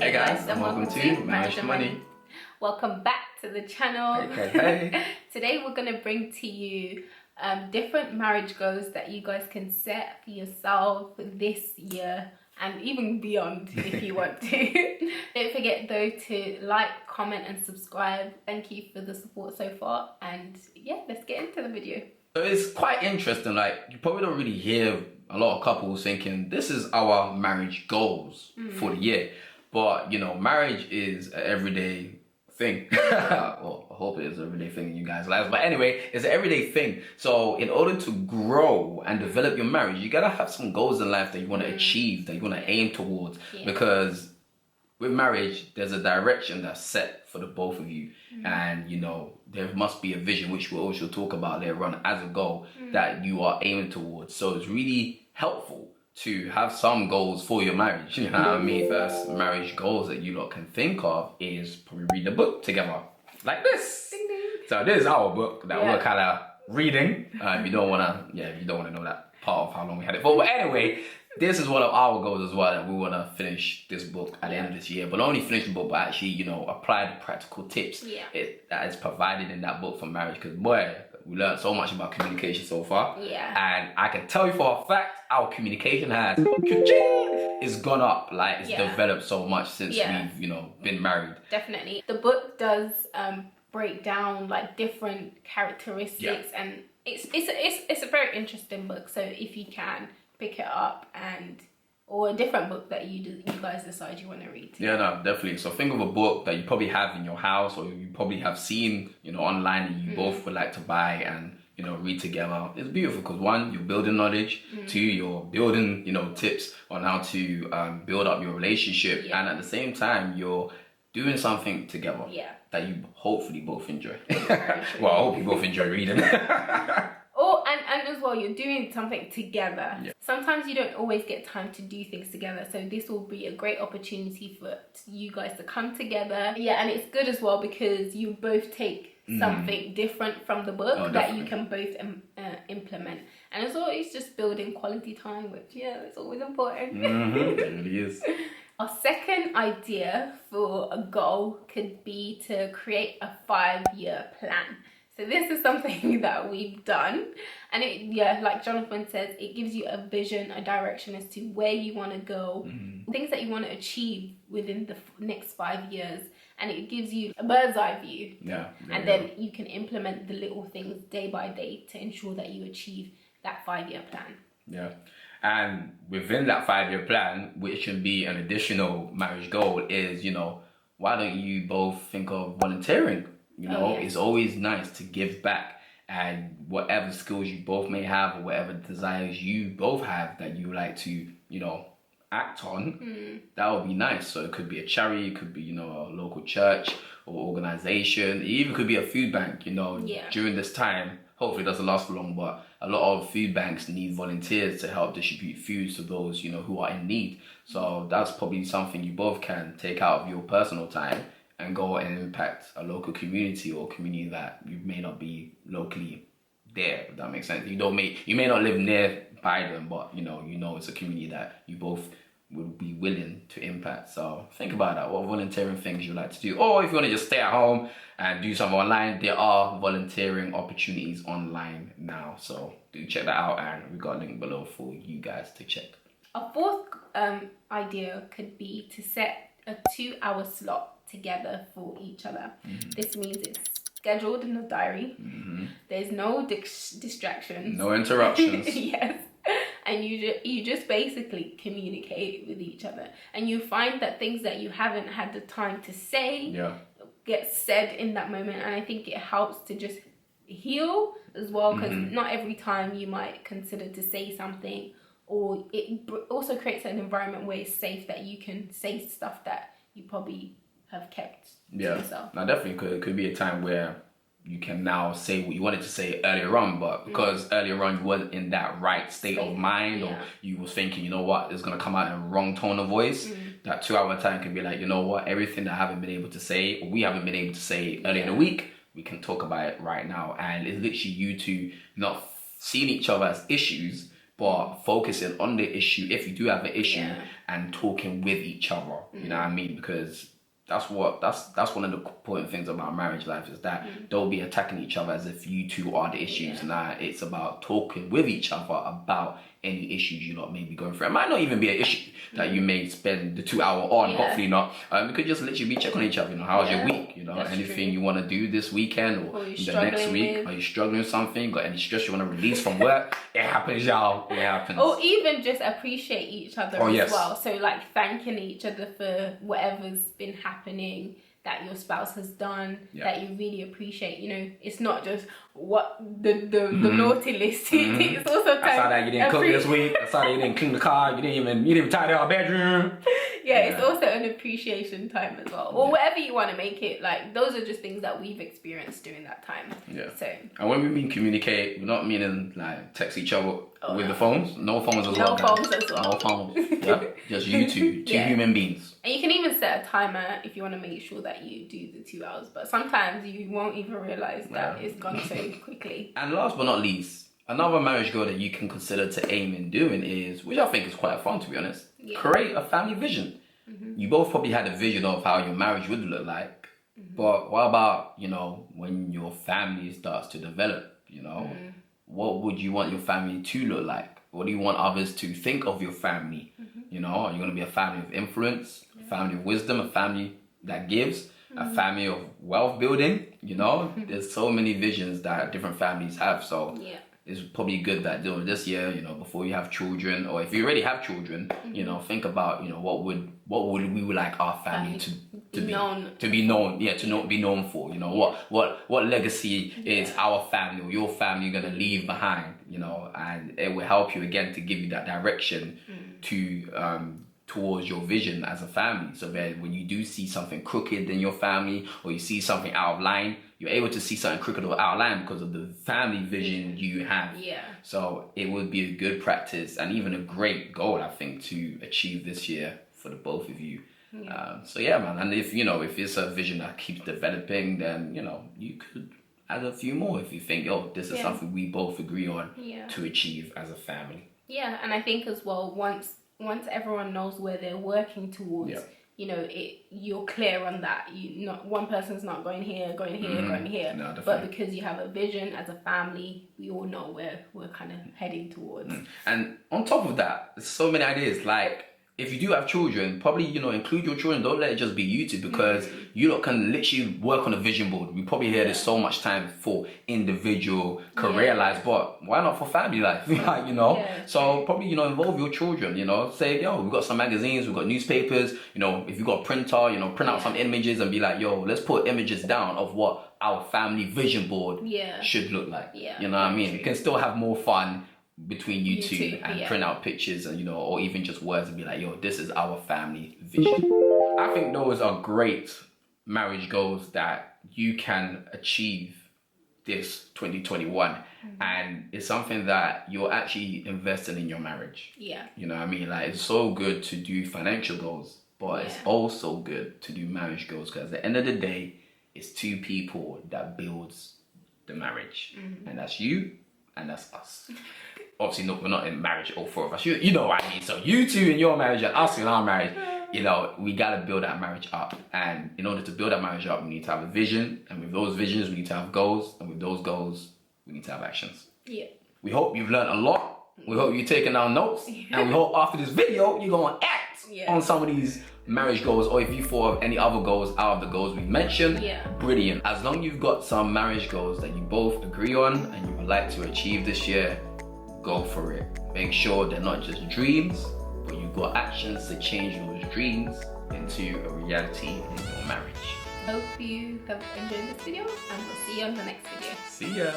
Hey guys, and welcome to Marriage and Money. Welcome back to the channel. Hey. Today we're going to bring to you different marriage goals that you guys can set for yourself this year and even beyond if you want to. Don't forget though to like, comment and subscribe. Thank you for the support so far, and yeah, let's get into the video. So it's quite interesting, like you probably don't really hear a lot of couples thinking this is our marriage goals for the year. But you know, marriage is an everyday thing. Well, I hope it is an everyday thing in you guys' lives. But anyway, it's an everyday thing. So in order to grow and develop your marriage, you gotta have some goals in life that you want to achieve, that you want to aim towards. Because with marriage, there's a direction that's set for the both of you. And you know, there must be a vision, which we'll also talk about later on, as a goal that you are aiming towards. So it's really helpful to have some goals for your marriage. You know what I mean? First marriage goals that you lot can think of is probably read a book together, like this. Ding, ding. So this is our book that we're kind of reading. If you don't wanna know that part of how long we had it for. But anyway, this is one of our goals as well, that we want to finish this book at the end of this year. But not only finish the book, but actually, you know, apply the practical tips that is provided in that book for marriage. Because boy, we learned so much about communication so far. And I can tell you for a fact, our communication is gone up. Like it's developed so much since we've, you know, been married. Definitely. The book does break down like different characteristics, and it's a very interesting book. So if you can pick it up, or a different book that you guys decide you want to read together. Yeah, no, definitely. So think of a book that you probably have in your house, or you probably have seen, you know, online, and you both would like to buy and, you know, read together. It's beautiful because one, you're building knowledge. Two, you're building, you know, tips on how to build up your relationship, and at the same time, you're doing something together that you hopefully both enjoy. Well, I hope you both enjoy reading. And as well, you're doing something together. Sometimes you don't always get time to do things together, so this will be a great opportunity for you guys to come together. And it's good as well because you both take something different from the book that you can both implement. And it's always just building quality time, which it's always important. It really is. Our second idea for a goal could be to create a 5-year plan. So this is something that we've done, and like Jonathan says, it gives you a vision, a direction as to where you want to go, things that you want to achieve within the next 5 years, and it gives you a bird's eye view. And then you can implement the little things day by day to ensure that you achieve that 5-year plan. And within that 5-year plan, which can be an additional marriage goal, is, you know, why don't you both think of volunteering? You know, it's always nice to give back, and whatever skills you both may have, or whatever desires you both have that you like to, you know, act on, that would be nice. So it could be a charity, it could be, you know, a local church or organization. It even could be a food bank, you know. During this time, hopefully it doesn't last for long, but a lot of food banks need volunteers to help distribute food to those, you know, who are in need. So that's probably something you both can take out of your personal time and go and impact a local community, or community that you may not be locally there, if that makes sense. You may not live nearby them, but you know it's a community that you both would be willing to impact. So think about that. What volunteering things you like to do, or if you want to just stay at home and do something online, there are volunteering opportunities online now. So do check that out, and we've got a link below for you guys to check. A fourth idea could be to set a 2-hour slot together for each other. This means it's scheduled in the diary. There's no distractions, no interruptions. And you just basically communicate with each other, and you find that things that you haven't had the time to say get said in that moment. And I think it helps to just heal as well, because not every time you might consider to say something, or it also creates an environment where it's safe, that you can say stuff that you probably have kept to yourself. Now definitely it could be a time where you can now say what you wanted to say earlier on, but because earlier on you weren't in that right state of mind, or you was thinking, you know what, it's going to come out in a wrong tone of voice, that 2-hour time can be like, you know what, everything that I haven't been able to say, or we haven't been able to say earlier in the week, we can talk about it right now. And it's literally you two not seeing each other as issues, but focusing on the issue, if you do have an issue, and talking with each other, you know what I mean? Because that's one of the important things about marriage life, is that don't be attacking each other as if you two are the issues. Nah, it's about talking with each other about any issues you lot may be going through. It might not even be an issue that you may spend the 2 hour on, hopefully not. We could just literally be checking on each other, you know, how's your week? You know, that's anything you want to do this weekend or the next week? Are you struggling with something? Got any stress you want to release from work? It happens, y'all. It happens. Or even just appreciate each other as well. So like thanking each other for whatever's been happening that your spouse has done, that you really appreciate. You know, it's not just what the naughty list. It's also time. I saw that you didn't cook this week. I saw that you didn't clean the car. You didn't even tidy our bedroom. It's also an appreciation time as well, or whatever you want to make it. Like, those are just things that we've experienced during that time. So, and when we mean communicate, we're not meaning like text each other with the phones. No phones as well. No phones as well. No phones. Just you two human beings. And you can even set a timer if you want to make sure that you do the 2 hours. But sometimes you won't even realize that it's gone so quickly. And last but not least, another marriage goal that you can consider to aim in doing is, which I think is quite fun, to be honest, create a family vision. You both probably had a vision of how your marriage would look like. But what about, you know, when your family starts to develop, you know, what would you want your family to look like? What do you want others to think of your family? You know, are you going to be a family of influence, a family of wisdom, a family that gives, a family of wealth building? You know, there's so many visions that different families have. So it's probably good that during this year, you know, before you have children, or if you already have children, you know, think about, you know, what would we would like our family to be known for. You know, what legacy is our family or your family going to leave behind? You know, and it will help you again to give you that direction to towards your vision as a family. So that when you do see something crooked in your family, or you see something out of line, you're able to see something crooked or out of line because of the family vision you have. So it would be a good practice and even a great goal, I think, to achieve this year for the both of you. So man, and if it's a vision that keeps developing, then, you know, you could add a few more if you think, this is something we both agree on to achieve as a family. And I think as well, once everyone knows where they're working towards, you know, you're clear on that. One person's not going here, going here. No, but because you have a vision as a family, we all know where we're kind of heading towards. And on top of that, there's so many ideas. Like, if you do have children, probably, you know, include your children. Don't let it just be you two, because you lot can literally work on a vision board. We probably hear this so much time for individual career lives, but why not for family life? You know? So probably, you know, involve your children, you know, say, we've got some magazines, we've got newspapers, you know, if you've got a printer, you know, print out some images and be like, let's put images down of what our family vision board should look like. You know what I mean? You can still have more fun between you two and print out pictures, and, you know, or even just words and be like, this is our family vision. I think those are great marriage goals that you can achieve this 2021, and it's something that you're actually investing in your marriage. You know what I mean? Like, it's so good to do financial goals, but it's also good to do marriage goals, because at the end of the day, it's two people that builds the marriage, and that's you and that's us. Obviously, we're not in marriage, all four of us. You know what I mean? So you two in your marriage and us in our marriage, you know, we got to build that marriage up. And in order to build that marriage up, we need to have a vision. And with those visions, we need to have goals. And with those goals, we need to have actions. We hope you've learned a lot. We hope you're taking down notes. And we hope after this video, you're going to act on some of these marriage goals, or if you thought of any other goals out of the goals we mentioned, brilliant. As long as you've got some marriage goals that you both agree on and you would like to achieve this year, go for it. Make sure they're not just dreams, but you've got actions to change those dreams into a reality in your marriage. Hope you have enjoyed this video, and we'll see you on the next video. See ya.